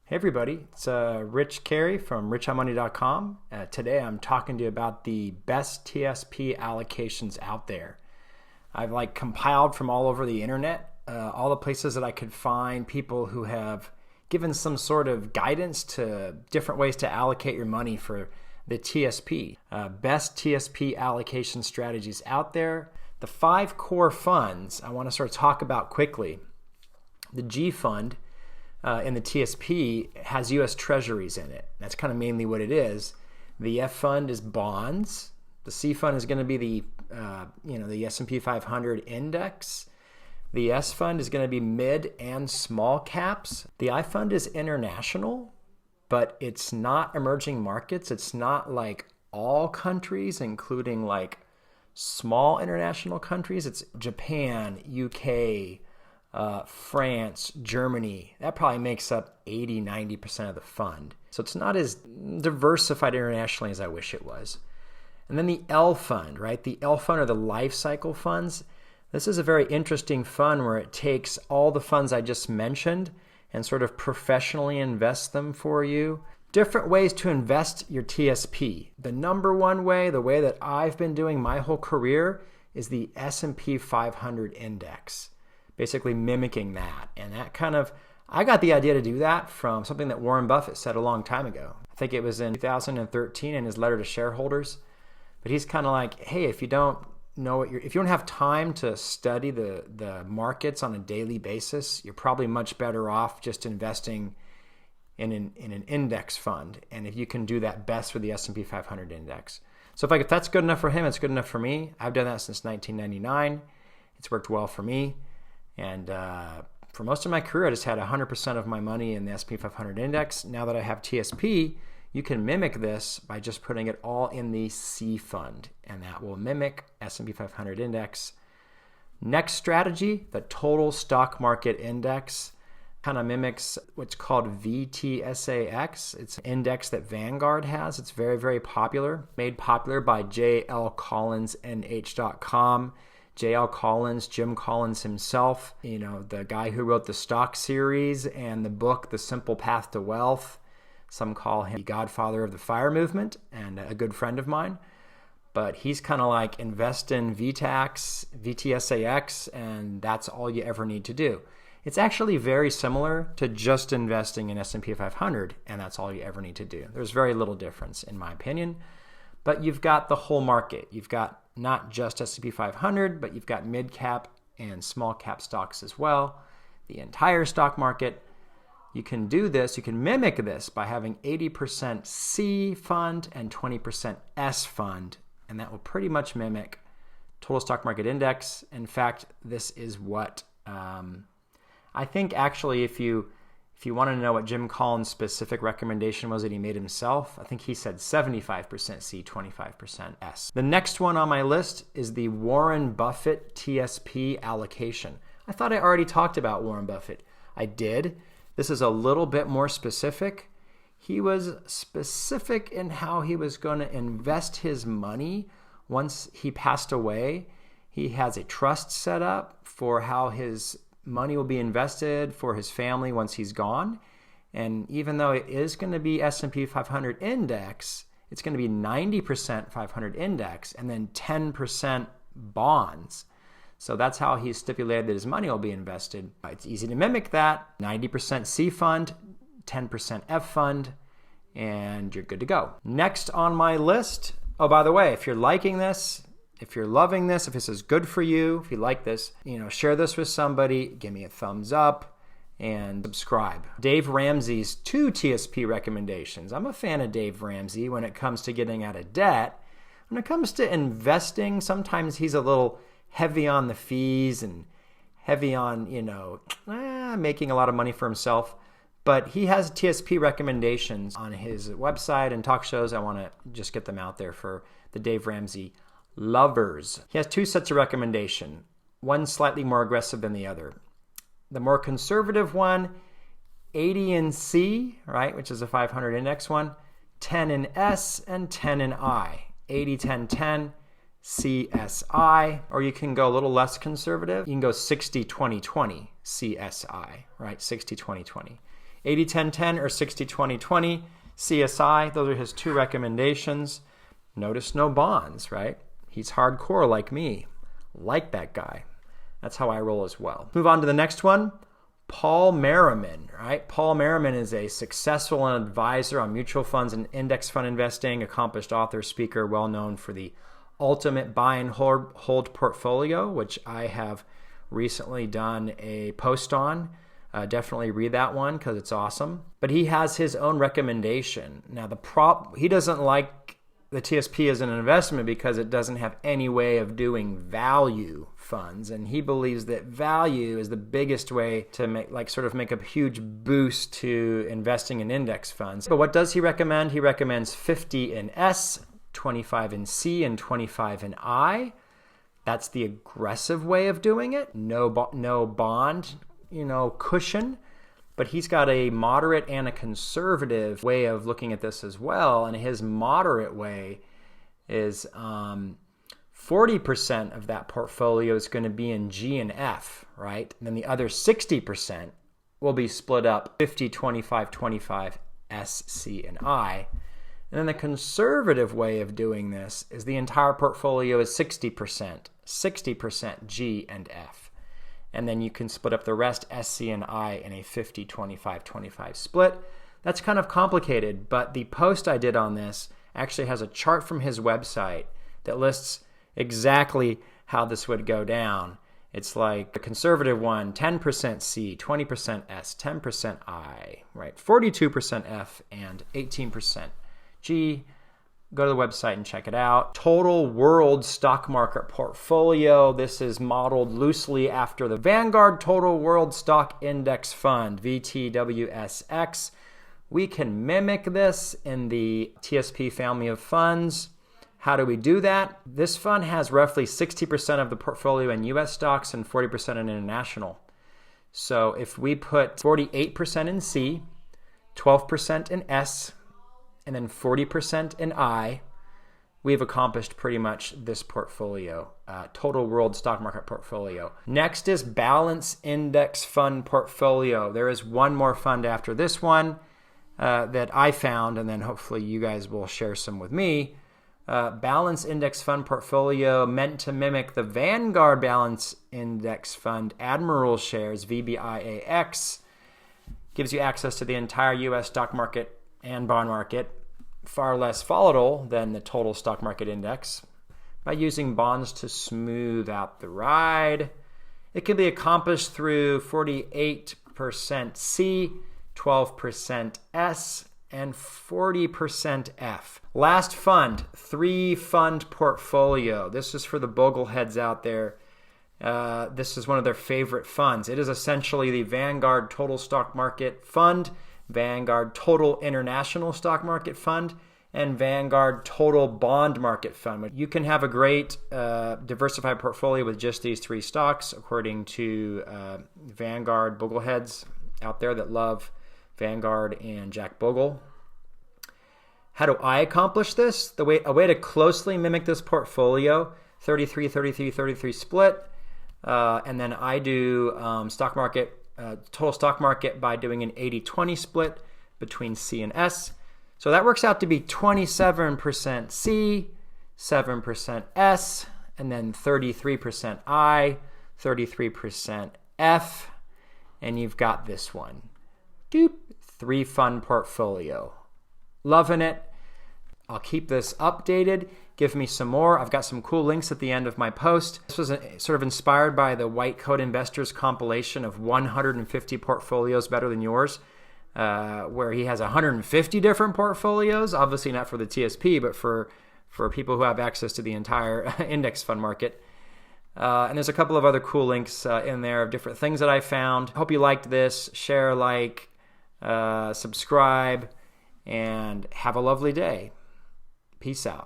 Hey everybody, it's Rich Carey from richonmoney.com. Today I'm talking to you about the best TSP allocations out there. I've compiled from all over the internet, all the places that I could find people who have given some sort of guidance to different ways to allocate your money for the TSP. Best TSP allocation strategies out there. The 5 core funds I want to sort of talk about quickly. The G fund in the TSP has U.S. Treasuries in it. That's kind of mainly what it is. The F fund is bonds. The C fund is going to be the S&P 500 index. The S fund is going to be mid and small caps. The I fund is international, but it's not emerging markets. It's not like all countries, including like small international countries. It's Japan, UK, France, Germany. That probably makes up 80-90% of the fund. So it's not as diversified internationally as I wish it was. And then the L fund, right? The L fund are the life cycle funds. This is a very interesting fund where it takes all the funds I just mentioned and sort of professionally invests them for you. Different ways to invest your TSP. The number one way, the way that I've been doing my whole career, is the S&P 500 index. Basically mimicking that. And that I got the idea to do that from something that Warren Buffett said a long time ago. I think it was in 2013 in his letter to shareholders. But he's kind of like, hey, if you don't have time to study the markets on a daily basis, you're probably much better off just investing in an index fund. And if you can do that best with the S&P 500 index. So if that's good enough for him, it's good enough for me. I've done that since 1999. It's worked well for me. And for most of my career, I just had 100% of my money in the S&P 500 index. Now that I have TSP, you can mimic this by just putting it all in the C fund, and that will mimic S&P 500 index. Next strategy, the total stock market index, kind of mimics what's called VTSAX. It's an index that Vanguard has. It's very, very popular, made popular by JL.CollinsNH.com. J.L. Collins, Jim Collins himself, the guy who wrote the stock series and the book, The Simple Path to Wealth. Some call him the godfather of the FIRE movement and a good friend of mine. But he's kind of like invest in VTSAX, and that's all you ever need to do. It's actually very similar to just investing in S&P 500, and that's all you ever need to do. There's very little difference, in my opinion. But you've got the whole market. You've got not just S&P 500, but you've got mid-cap and small-cap stocks as well. The entire stock market. You can do this, you can mimic this by having 80% C fund and 20% S fund, and that will pretty much mimic total stock market index. In fact, this is what I think actually if you want to know what Jim Collins' specific recommendation was that he made himself, I think he said 75% C, 25% S. The next one on my list is the Warren Buffett TSP allocation. I thought I already talked about Warren Buffett. I did. This is a little bit more specific. He was specific in how he was going to invest his money once he passed away. He has a trust set up for how his money will be invested for his family once he's gone. And even though it is going to be S&P 500 index, it's going to be 90% 500 index and then 10% bonds. So that's how he's stipulated that his money will be invested. It's easy to mimic that. 90% C fund, 10% F fund, and you're good to go. Next on my list, oh, by the way, if you're liking this, if you're loving this, if this is good for you, if you like this, share this with somebody, give me a thumbs up, and subscribe. Dave Ramsey's 2 TSP recommendations. I'm a fan of Dave Ramsey when it comes to getting out of debt. When it comes to investing, sometimes he's a little heavy on the fees and heavy on, making a lot of money for himself. But he has TSP recommendations on his website and talk shows. I want to just get them out there for the Dave Ramsey lovers. He has 2 sets of recommendation, one slightly more aggressive than the other. The more conservative one, 80 in C, right, which is a 500 index one, 10 in S, and 10 in I. 80, 10, 10, CSI, or you can go a little less conservative. You can go 60, 20, 20, CSI, right? 60, 20, 20. 80-10-10 or 60-20-20. CSI, those are his 2 recommendations. Notice no bonds, right? He's hardcore like me. Like that guy. That's how I roll as well. Move on to the next one. Paul Merriman, right? Paul Merriman is a successful advisor on mutual funds and index fund investing, accomplished author, speaker, well known for the Ultimate Buy and Hold Portfolio, which I have recently done a post on. Definitely read that one because it's awesome. But he has his own recommendation. Now, he doesn't like the TSP as an investment because it doesn't have any way of doing value funds, and he believes that value is the biggest way to make a huge boost to investing in index funds. But what does he recommend? He recommends 50 in S, 25 in C, and 25 in I. That's the aggressive way of doing it. No bond, cushion. But he's got a moderate and a conservative way of looking at this as well. And his moderate way is 40% of that portfolio is going to be in G and F, right? And then the other 60% will be split up 50, 25, 25, S, C, and I. And then the conservative way of doing this is the entire portfolio is 60% G and F. And then you can split up the rest, S, C, and I, in a 50, 25, 25 split. That's kind of complicated, but the post I did on this actually has a chart from his website that lists exactly how this would go down. It's like the conservative one, 10% C, 20% S, 10% I, right? 42% F, and 18% G. Go to the website and check it out. Total World Stock Market Portfolio. This is modeled loosely after the Vanguard Total World Stock Index Fund, VTWSX. We can mimic this in the TSP family of funds. How do we do that? This fund has roughly 60% of the portfolio in US stocks and 40% in international. So if we put 48% in C, 12% in S, and then 40% in I, we've accomplished pretty much this portfolio, Total World Stock Market Portfolio. Next is Balance Index Fund Portfolio. There is one more fund after this one that I found, and then hopefully you guys will share some with me. Balance Index Fund Portfolio, meant to mimic the Vanguard Balance Index Fund Admiral Shares, VBIAX, gives you access to the entire U.S. stock market and bond market, far less volatile than the total stock market index, by using bonds to smooth out the ride. It can be accomplished through 48% C, 12% S, and 40% F. Last fund, 3-fund portfolio. This is for the bogleheads out there. This is one of their favorite funds. It is essentially the Vanguard Total Stock Market Fund, Vanguard Total International Stock Market Fund, and Vanguard Total Bond Market Fund. You can have a great diversified portfolio with just these 3 stocks, according to Vanguard Bogleheads out there that love Vanguard and Jack Bogle. How do I accomplish this? A way to closely mimic this portfolio, 33, 33, 33 split, and then I do stock market, total stock market by doing an 80-20 split between C and S. So that works out to be 27% C, 7% S, and then 33% I, 33% F, and you've got this one. Doop, 3-fund portfolio. Loving it. I'll keep this updated. Give me some more. I've got some cool links at the end of my post. This was sort of inspired by the White Coat Investors compilation of 150 portfolios better than yours, where he has 150 different portfolios, obviously not for the TSP, but for people who have access to the entire index fund market. And there's a couple of other cool links in there of different things that I found. Hope you liked this. Share, like, subscribe, and have a lovely day. Peace out.